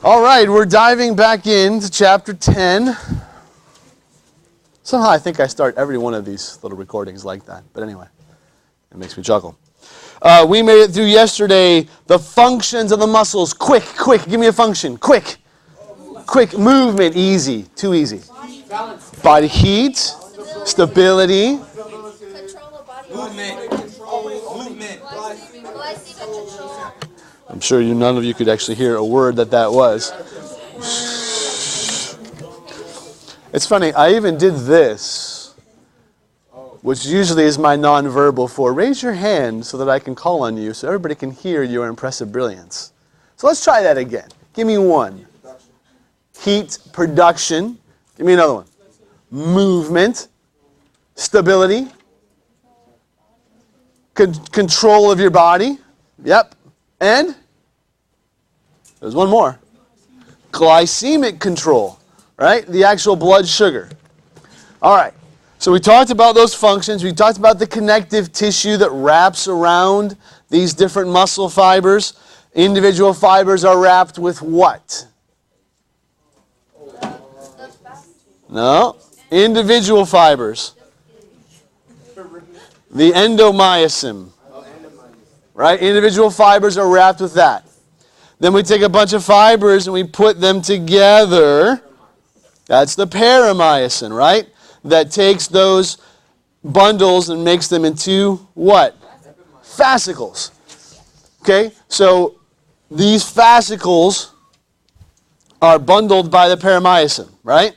All right, we're diving back into chapter 10. Somehow I think I start every one of these little recordings like that. But anyway, it makes me chuckle. We made it through yesterday, the functions of the muscles. Quick, give me a function. Quick movement, easy, too easy. Body heat, stability. Control of body movement. I'm sure none of you could actually hear a word that was. It's funny, I even did this, which usually is my nonverbal for raise your hand so that I can call on you so everybody can hear your impressive brilliance. So let's try that again. Give me one. Heat, production. Give me another one. Movement, stability, control of your body. Yep. And there's one more. Glycemic control, right? The actual blood sugar. All right. So we talked about those functions. We talked about the connective tissue that wraps around these different muscle fibers. Individual fibers are wrapped with what? No. Individual fibers. The endomysium. Right? Individual fibers are wrapped with that. Then we take a bunch of fibers and we put them together. That's the paramycin, right? That takes those bundles and makes them into what? Fascicles. Okay? So these fascicles are bundled by the paramycin, right?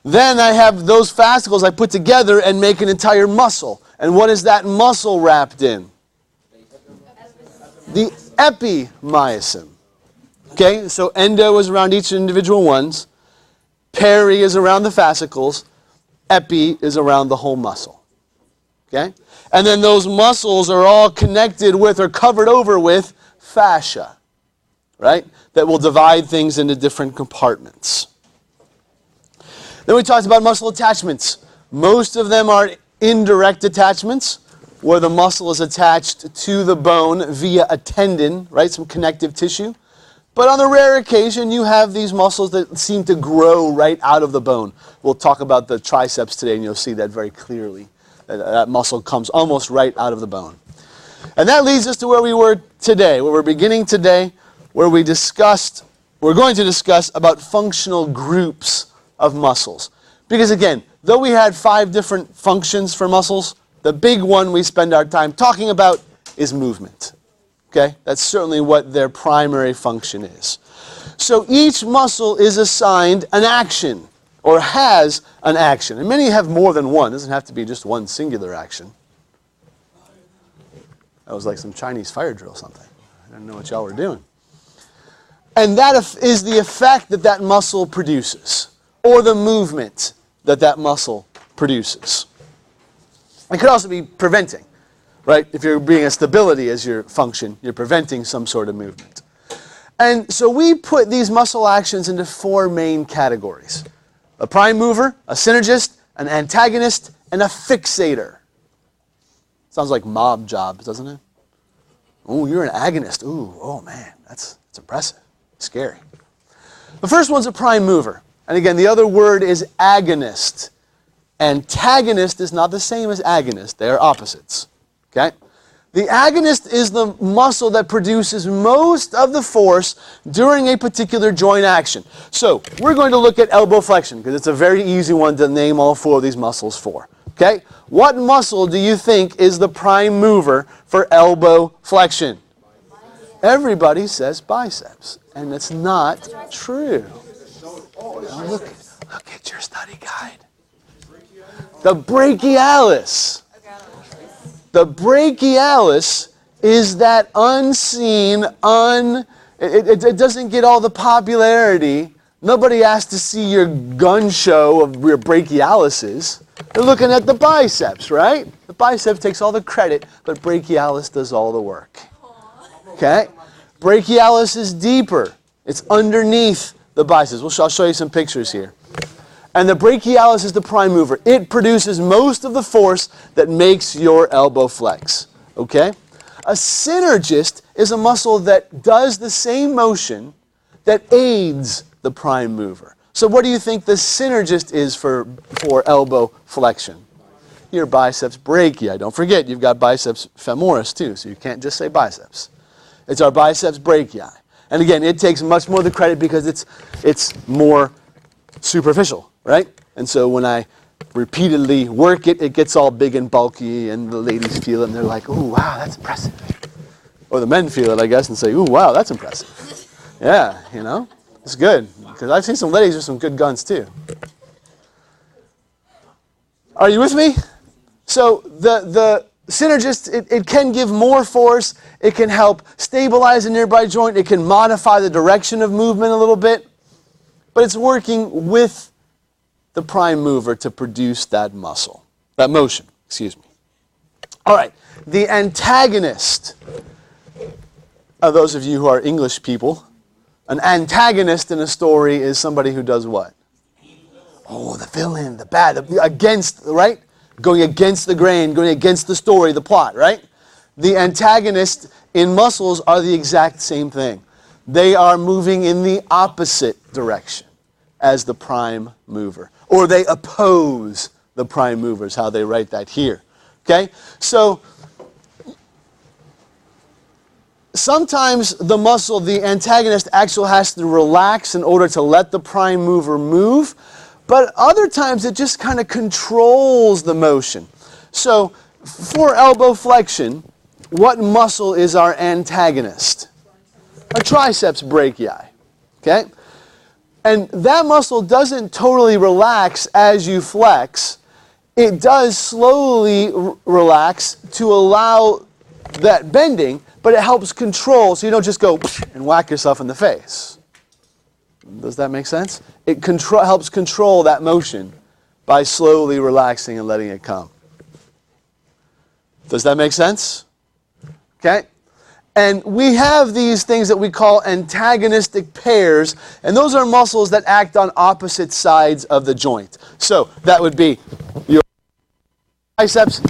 Then I have those fascicles I put together and make an entire muscle. And what is that muscle wrapped in? The epimysium. Okay, so endo is around each individual ones. Peri is around the fascicles. Epi is around the whole muscle. Okay? And then those muscles are all connected with or covered over with fascia. Right? That will divide things into different compartments. Then we talked about muscle attachments. Most of them are indirect attachments, where the muscle is attached to the bone via a tendon, right? Some connective tissue. But on the rare occasion, you have these muscles that seem to grow right out of the bone. We'll talk about the triceps today, and you'll see that very clearly. That muscle comes almost right out of the bone. And that leads us to where we were today, where we're beginning today, where we're going to discuss about functional groups of muscles. Because again, though we had 5 different functions for muscles, the big one we spend our time talking about is movement. Okay? That's certainly what their primary function is. So each muscle is assigned an action, or has an action. And many have more than one. It doesn't have to be just one singular action. That was like some Chinese fire drill or something. I didn't know what y'all were doing. And that is the effect that that muscle produces, or the movement that that muscle produces. It could also be preventing, right? If you're being a stability as your function, you're preventing some sort of movement. And so we put these muscle actions into 4 main categories. A prime mover, a synergist, an antagonist, and a fixator. Sounds like mob jobs, doesn't it? Oh, you're an agonist. Ooh, oh man, that's impressive. Scary. The first one's a prime mover. And again, the other word is agonist. Antagonist is not the same as agonist. They are opposites. Okay? The agonist is the muscle that produces most of the force during a particular joint action. So, we're going to look at elbow flexion, because it's a very easy one to name all 4 of these muscles for. Okay? What muscle do you think is the prime mover for elbow flexion? Everybody says biceps, and it's not true. Now look at your study guide. The brachialis. The brachialis is that unseen, it doesn't get all the popularity. Nobody asks to see your gun show of where brachialis is. They're looking at the biceps, right? The biceps takes all the credit, but brachialis does all the work. Okay? Brachialis is deeper. It's underneath the biceps. I'll show you some pictures here. And the brachialis is the prime mover. It produces most of the force that makes your elbow flex. Okay? A synergist is a muscle that does the same motion that aids the prime mover. So what do you think the synergist is for elbow flexion? Your biceps brachii. Don't forget, you've got biceps femoris too, so you can't just say biceps. It's our biceps brachii. And again, it takes much more of the credit because it's more superficial, right? And so when I repeatedly work it, it gets all big and bulky, and the ladies feel it, and they're like, ooh, wow, that's impressive. Or the men feel it, I guess, and say, ooh, wow, that's impressive. Yeah, you know, it's good. Because I've seen some ladies with some good guns, too. Are you with me? So the synergist, it can give more force. It can help stabilize a nearby joint. It can modify the direction of movement a little bit. But it's working with the prime mover to produce that motion, excuse me. All right, the antagonist. Those of you who are English people, an antagonist in a story is somebody who does what? Oh, the villain, the bad, against, right? Going against the grain, going against the story, the plot, right? The antagonist in muscles are the exact same thing. They are moving in the opposite direction as the prime mover. Or they oppose the prime movers, how they write that here. Okay? So, sometimes the muscle, the antagonist, actually has to relax in order to let the prime mover move. But other times it just kind of controls the motion. So, for elbow flexion, what muscle is our antagonist? Our triceps brachii. Okay? And that muscle doesn't totally relax as you flex. It does slowly relax to allow that bending, but it helps control so you don't just go and whack yourself in the face. Does that make sense? It helps control that motion by slowly relaxing and letting it come. Does that make sense? Okay? And we have these things that we call antagonistic pairs, and those are muscles that act on opposite sides of the joint. So that would be your biceps.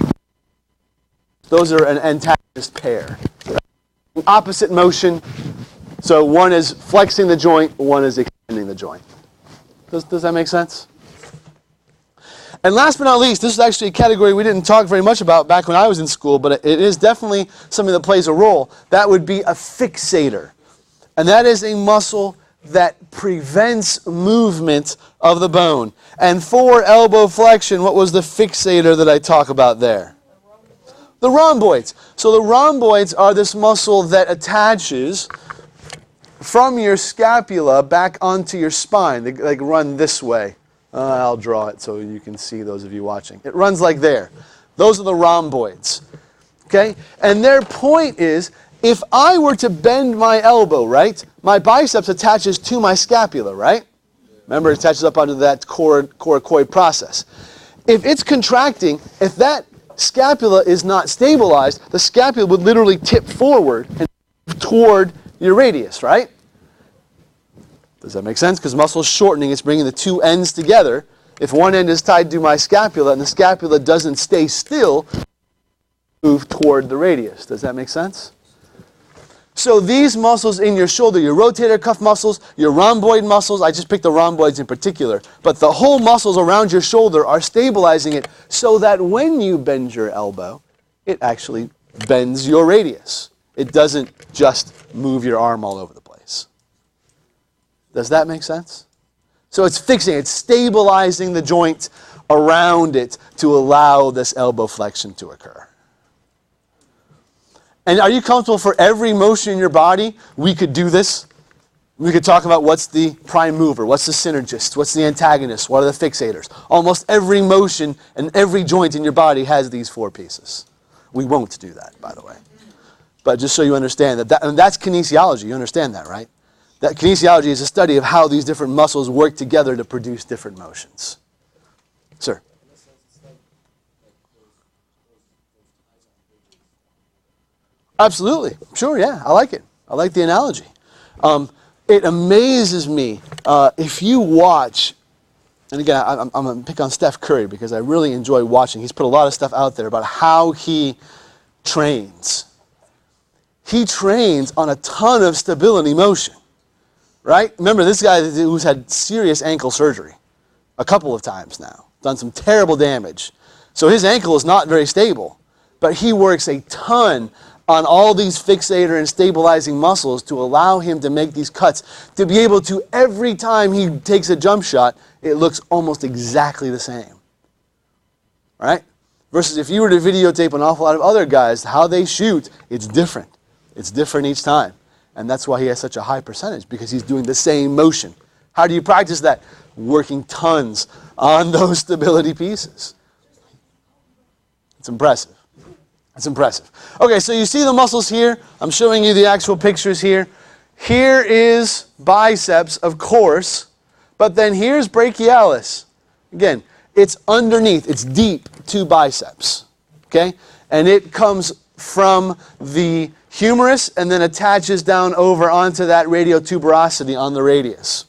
Those are an antagonist pair. Opposite motion. So one is flexing the joint, one is extending the joint. Does that make sense? And last but not least, this is actually a category we didn't talk very much about back when I was in school, but it is definitely something that plays a role. That would be a fixator. And that is a muscle that prevents movement of the bone. And for elbow flexion, what was the fixator that I talk about there? The rhomboids. So the rhomboids are this muscle that attaches from your scapula back onto your spine. They like run this way. I'll draw it so you can see, those of you watching. It runs like there. Those are the rhomboids. Okay? And their point is, if I were to bend my elbow, right, my biceps attaches to my scapula, right? Remember, it attaches up onto that coracoid process. If it's contracting, if that scapula is not stabilized, the scapula would literally tip forward and toward your radius, right? Does that make sense? Because muscle shortening is bringing the two ends together. If one end is tied to my scapula and the scapula doesn't stay still, move toward the radius. Does that make sense? So these muscles in your shoulder, your rotator cuff muscles, your rhomboid muscles, I just picked the rhomboids in particular, but the whole muscles around your shoulder are stabilizing it so that when you bend your elbow, it actually bends your radius. It doesn't just move your arm all over the place. Does that make sense? So it's fixing, it's stabilizing the joint around it to allow this elbow flexion to occur. And are you comfortable for every motion in your body? We could do this. We could talk about what's the prime mover, what's the synergist, what's the antagonist, what are the fixators. Almost every motion and every joint in your body has these four pieces. We won't do that, by the way. But just so you understand that, and that's kinesiology. You understand that, right? That kinesiology is a study of how these different muscles work together to produce different motions. Sir? Absolutely. Sure, yeah. I like it. I like the analogy. It amazes me if you watch, and again, I'm going to pick on Steph Curry because I really enjoy watching. He's put a lot of stuff out there about how he trains. He trains on a ton of stability motion. right? Remember, this guy who's had serious ankle surgery a couple of times now, done some terrible damage. So his ankle is not very stable, but he works a ton on all these fixator and stabilizing muscles to allow him to make these cuts, to be able to, every time he takes a jump shot, it looks almost exactly the same. Right? Versus if you were to videotape an awful lot of other guys, how they shoot, it's different. It's different each time. And that's why he has such a high percentage, because he's doing the same motion. How do you practice that? Working tons on those stability pieces. It's impressive. It's impressive. Okay, so you see the muscles here. I'm showing you the actual pictures here. Here is biceps, of course, but then here's brachialis. Again, it's underneath, it's deep to biceps, okay? And it comes from the humerus and then attaches down over onto that radiotuberosity on the radius.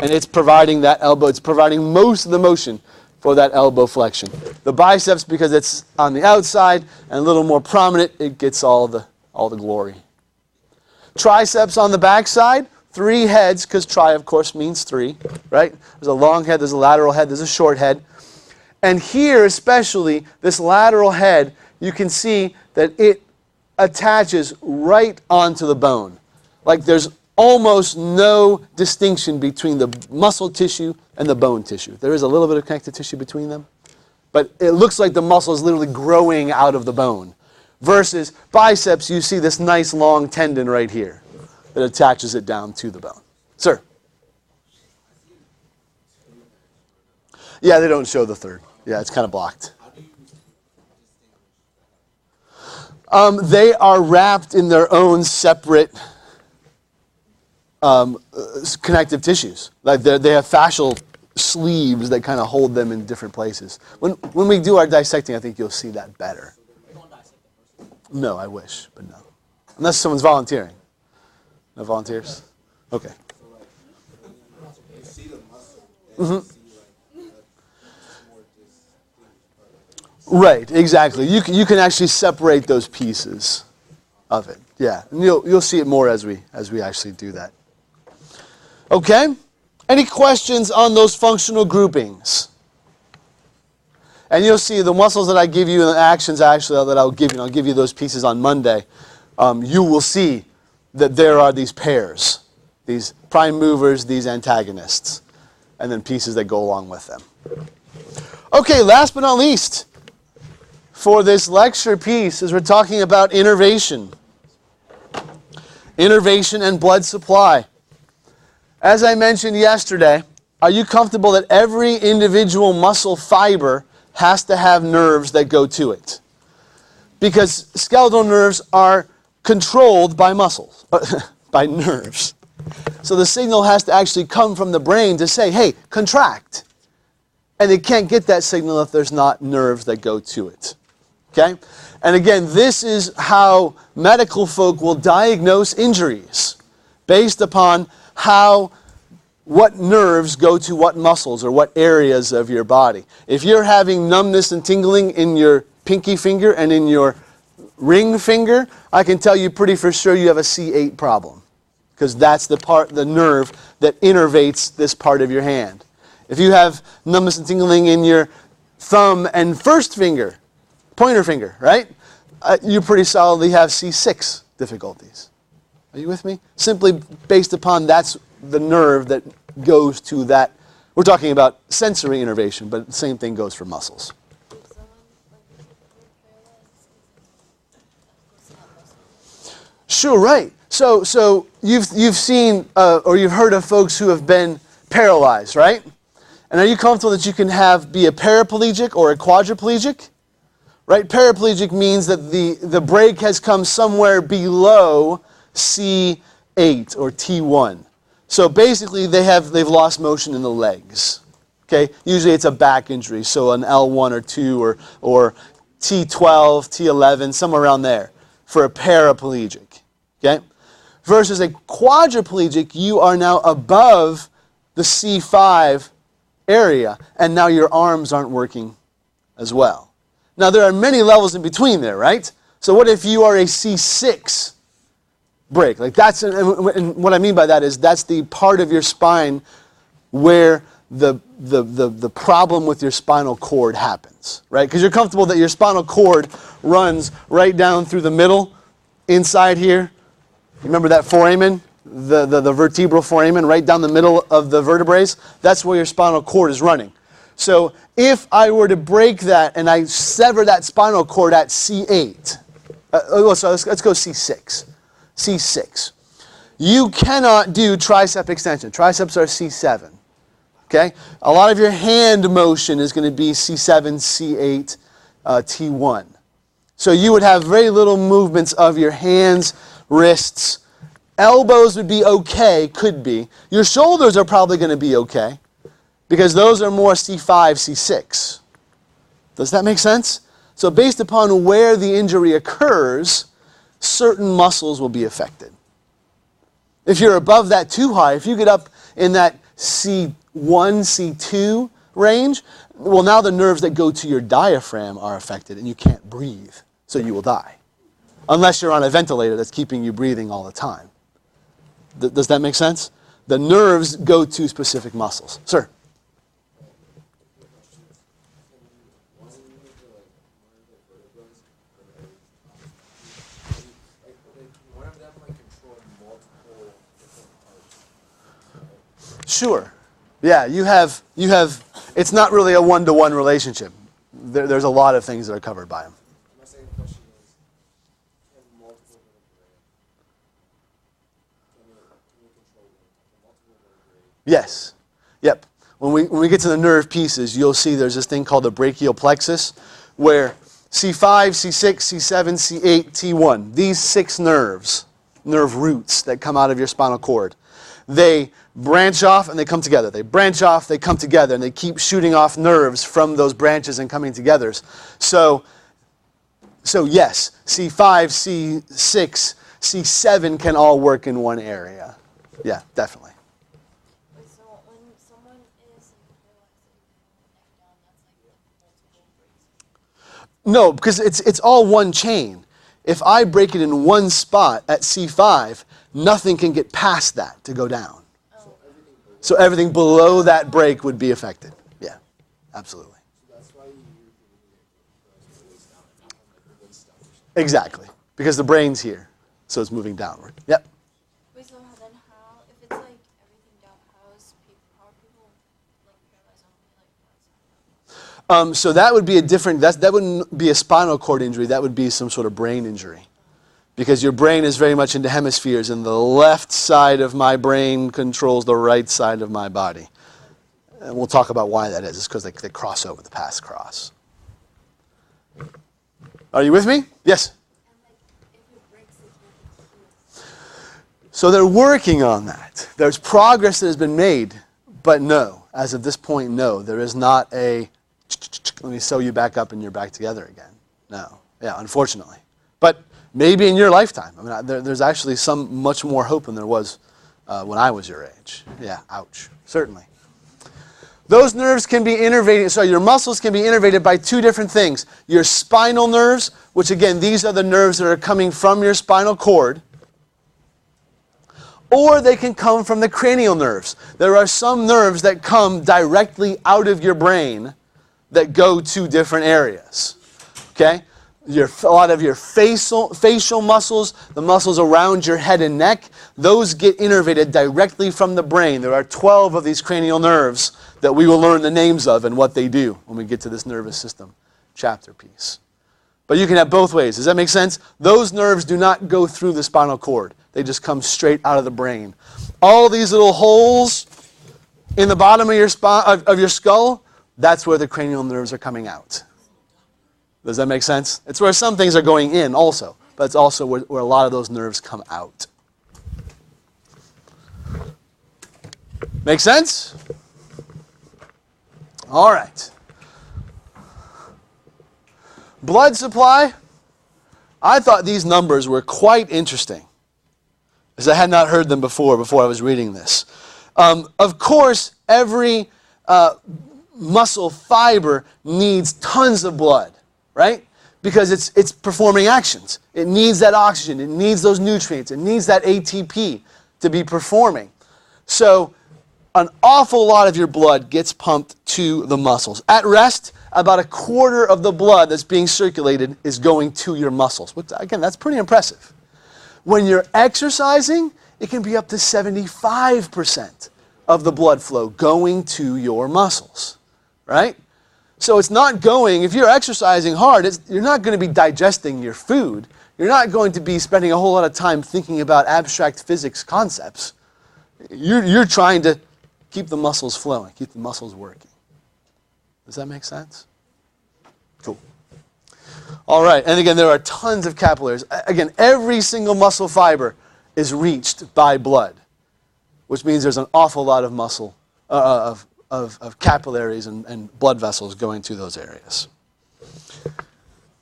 And it's providing that elbow, it's providing most of the motion for that elbow flexion. The biceps, because it's on the outside and a little more prominent, it gets all the glory. Triceps on the backside, 3 heads, because tri, of course, means 3, right? There's a long head, there's a lateral head, there's a short head. And here, especially, this lateral head, you can see that it attaches right onto the bone. Like there's almost no distinction between the muscle tissue and the bone tissue. There is a little bit of connective tissue between them, but it looks like the muscle is literally growing out of the bone. Versus biceps, you see this nice long tendon right here that attaches it down to the bone. Sir? Yeah, they don't show the third. Yeah, it's kind of blocked. They are wrapped in their own separate connective tissues. Like they have fascial sleeves that kind of hold them in different places. When we do our dissecting, I think you'll see that better. No, I wish, but no. Unless someone's volunteering. No volunteers? Okay. Mm-hmm. Right, exactly. You can actually separate those pieces of it. Yeah, and you'll see it more as we actually do that. Okay? Any questions on those functional groupings? And you'll see the muscles that I give you and the actions actually that I'll give you those pieces on Monday. You will see that there are these pairs, these prime movers, these antagonists, and then pieces that go along with them. Okay, last but not least, for this lecture piece, as we're talking about innervation. Innervation and blood supply. As I mentioned yesterday, are you comfortable that every individual muscle fiber has to have nerves that go to it? Because skeletal nerves are controlled by muscles, by nerves. So the signal has to actually come from the brain to say, hey, contract. And it can't get that signal if there's not nerves that go to it. Okay? And again, this is how medical folk will diagnose injuries, based upon what nerves go to what muscles or what areas of your body. If you're having numbness and tingling in your pinky finger and in your ring finger, I can tell you pretty for sure you have a C8 problem, because that's the nerve that innervates this part of your hand. If you have numbness and tingling in your thumb and first finger, pointer finger, right? You pretty solidly have C6 difficulties. Are you with me? Simply based upon that's the nerve that goes to that. We're talking about sensory innervation, but the same thing goes for muscles. Sure, right. So you've seen or you've heard of folks who have been paralyzed, right? And are you comfortable that you can be a paraplegic or a quadriplegic? Right? Paraplegic means that the break has come somewhere below C8 or T1. So basically they've lost motion in the legs. Okay? Usually it's a back injury, so an L1 or 2 or T12, T11, somewhere around there for a paraplegic. Okay? Versus a quadriplegic, you are now above the C5 area, and now your arms aren't working as well. Now, there are many levels in between there, right? So what if you are a C6 break. Like that's, and what I mean by that is that's the part of your spine where the problem with your spinal cord happens, right? Because you're comfortable that your spinal cord runs right down through the middle, inside here. Remember that foramen, the vertebral foramen, right down the middle of the vertebrae? That's where your spinal cord is running. So if I were to break that and I sever that spinal cord at C8, so let's go C6. C6. You cannot do tricep extension. Triceps are C7. Okay? A lot of your hand motion is going to be C7, C8, T1. So you would have very little movements of your hands, wrists. Elbows would be okay, could be. Your shoulders are probably going to be okay because those are more C5, C6. Does that make sense? So based upon where the injury occurs, certain muscles will be affected. If you're above that too high, if you get up in that C1, C2 range, well, now the nerves that go to your diaphragm are affected and you can't breathe, so you will die. Unless you're on a ventilator that's keeping you breathing all the time. Does that make sense? The nerves go to specific muscles. Sir? Sure. Yeah, you have, it's not really a one-to-one relationship. There's a lot of things that are covered by them. My second question is, can multiple vertebrae, Yes. Yep. When we get to the nerve pieces, you'll see there's this thing called the brachial plexus, where C5, C6, C7, C8, T1, these 6 nerves, nerve roots that come out of your spinal cord, they branch off and they come together. They branch off, they come together, and they keep shooting off nerves from those branches and coming together. So yes, C5, C6, C7 can all work in one area. Yeah, definitely. So when someone is paralyzed down, that's like multiple breaks. No, because it's all one chain. If I break it in one spot at C5, nothing can get past that to go down. Oh. So everything below that break would be affected. Yeah, absolutely. so that's why you usually get waist down and not like the waist down. Exactly. Because the brain's here, so it's moving downward. Yep. Wait, so then how, if it's like everything down, how are people like paralyzed only like one side? So that would be a different, that wouldn't be a spinal cord injury, that would be some sort of brain injury. Because your brain is very much into hemispheres, and the left side of my brain controls the right side of my body. And we'll talk about why that is. It's because they cross over, the paths cross. Are you with me? Yes? So they're working on that. There's progress that has been made, but no. As of this point, no. There is not a, let me sew you back up and you're back together again. No. Yeah, unfortunately. But maybe in your lifetime. I mean, there's actually much more hope than there was when I was your age. Yeah, ouch. Certainly. Those nerves can be innervated, so your muscles can be innervated by 2 different things. Your spinal nerves, which again, these are the nerves that are coming from your spinal cord, or they can come from the cranial nerves. There are some nerves that come directly out of your brain that go to different areas. Okay? A lot of your facial muscles, the muscles around your head and neck, those get innervated directly from the brain. There are 12 of these cranial nerves that we will learn the names of and what they do when we get to this nervous system chapter piece. But you can have both ways. Does that make sense? Those nerves do not go through the spinal cord. They just come straight out of the brain. All these little holes in the bottom of your skull, that's where the cranial nerves are coming out. Does that make sense? It's where some things are going in also, but it's also where a lot of those nerves come out. Make sense? All right. Blood supply. I thought these numbers were quite interesting, as I had not heard them before I was reading this. Of course, every muscle fiber needs tons of blood, right? because it's performing actions. It needs that oxygen. It needs those nutrients. It needs that ATP to be performing. So an awful lot of your blood gets pumped to the muscles. At rest, about a quarter of the blood that's being circulated is going to your muscles. Which, again, that's pretty impressive. When you're exercising, it can be up to 75% of the blood flow going to your muscles, right? So it's not going, if you're exercising hard, you're not going to be digesting your food. You're not going to be spending a whole lot of time thinking about abstract physics concepts. You're trying to keep the muscles flowing, keep the muscles working. Does that make sense? Cool. All right, and again, there are tons of capillaries. Again, every single muscle fiber is reached by blood, which means there's an awful lot of muscle, of capillaries and blood vessels going to those areas.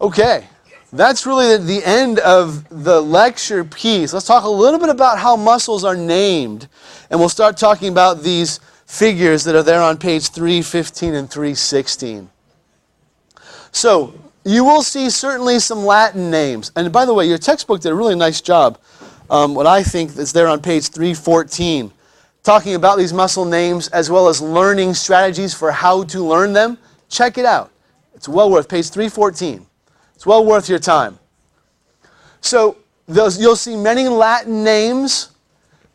Okay, that's really the end of the lecture piece. Let's talk a little bit about how muscles are named, and we'll start talking about these figures that are there on page 315 and 316. So, you will see certainly some Latin names. And by the way, your textbook did a really nice job. What I think is there on page 314. Talking about these muscle names as well as learning strategies for how to learn them. Check it out. It's well worth, page 314. It's well worth your time. So you'll see many Latin names,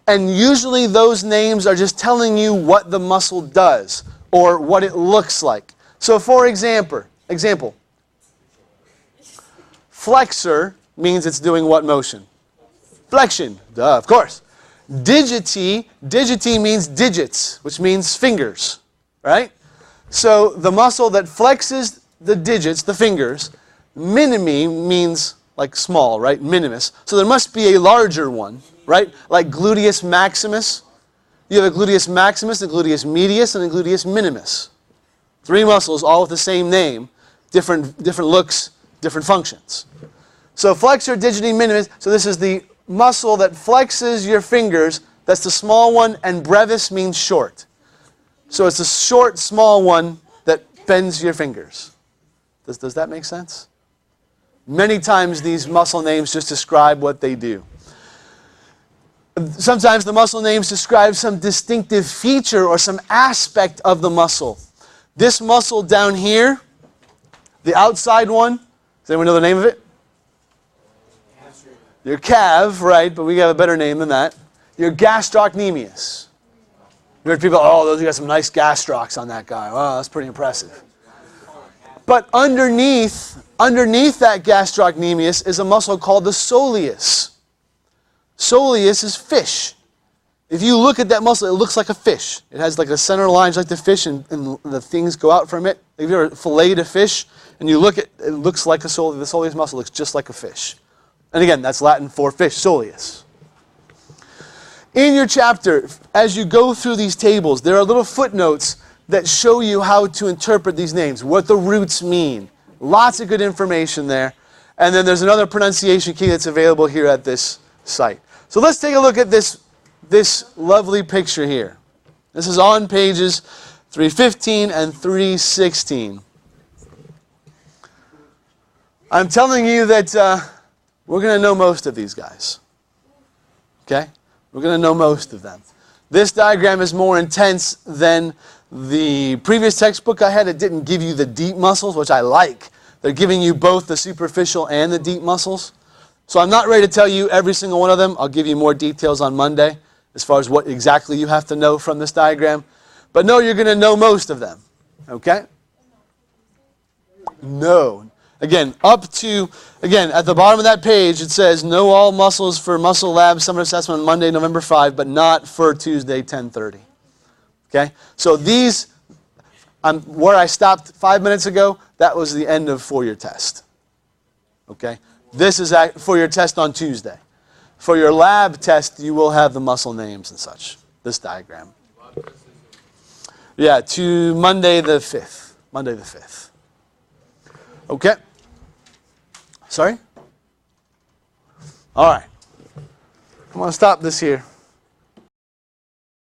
and usually those names are just telling you what the muscle does or what it looks like. So for example, flexor means it's doing what motion? Flexion, duh, of course. Digiti means digits, which means fingers, right? So the muscle that flexes the digits, the fingers, minimi means like small, right? Minimus. So there must be a larger one, right? Like gluteus maximus. You have a gluteus maximus, a gluteus medius, and a gluteus minimus. 3 muscles, all with the same name, different looks, different functions. So flexor, digiti, minimus. So this is the muscle that flexes your fingers. That's the small one, and brevis means short. So it's the short, small one that bends your fingers. Does that make sense? Many times these muscle names just describe what they do. Sometimes the muscle names describe some distinctive feature or some aspect of the muscle. This muscle down here, the outside one, does anyone know the name of it? Your calf, right, but we have a better name than that. Your gastrocnemius. You heard people, oh, those got some nice gastrocs on that guy. Wow, that's pretty impressive. But underneath that gastrocnemius is a muscle called the soleus. Soleus is fish. If you look at that muscle, it looks like a fish. It has like a center line, just like the fish, and the things go out from it. If you ever filleted a fish, and you look at it, looks like a soleus. The soleus muscle looks just like a fish. And again, that's Latin for fish, soleus. In your chapter, as you go through these tables, there are little footnotes that show you how to interpret these names, what the roots mean. Lots of good information there. And then there's another pronunciation key that's available here at this site. So let's take a look at this lovely picture here. This is on pages 315 and 316. I'm telling you that we're going to know most of these guys. Okay? We're going to know most of them. This diagram is more intense than the previous textbook I had. It didn't give you the deep muscles, which I like. They're giving you both the superficial and the deep muscles. So I'm not ready to tell you every single one of them. I'll give you more details on Monday as far as what exactly you have to know from this diagram. But no, you're going to know most of them. Okay? No. Again, at the bottom of that page, it says, know all muscles for muscle lab summer assessment on Monday, November 5, but not for Tuesday, 10:30. Okay? So these, where I stopped 5 minutes ago, that was the end of for your test. Okay? This is for your test on Tuesday. For your lab test, you will have the muscle names and such. This diagram. Yeah, to Monday the 5th. Monday the 5th. Okay? Sorry? All right. I'm going to stop this here.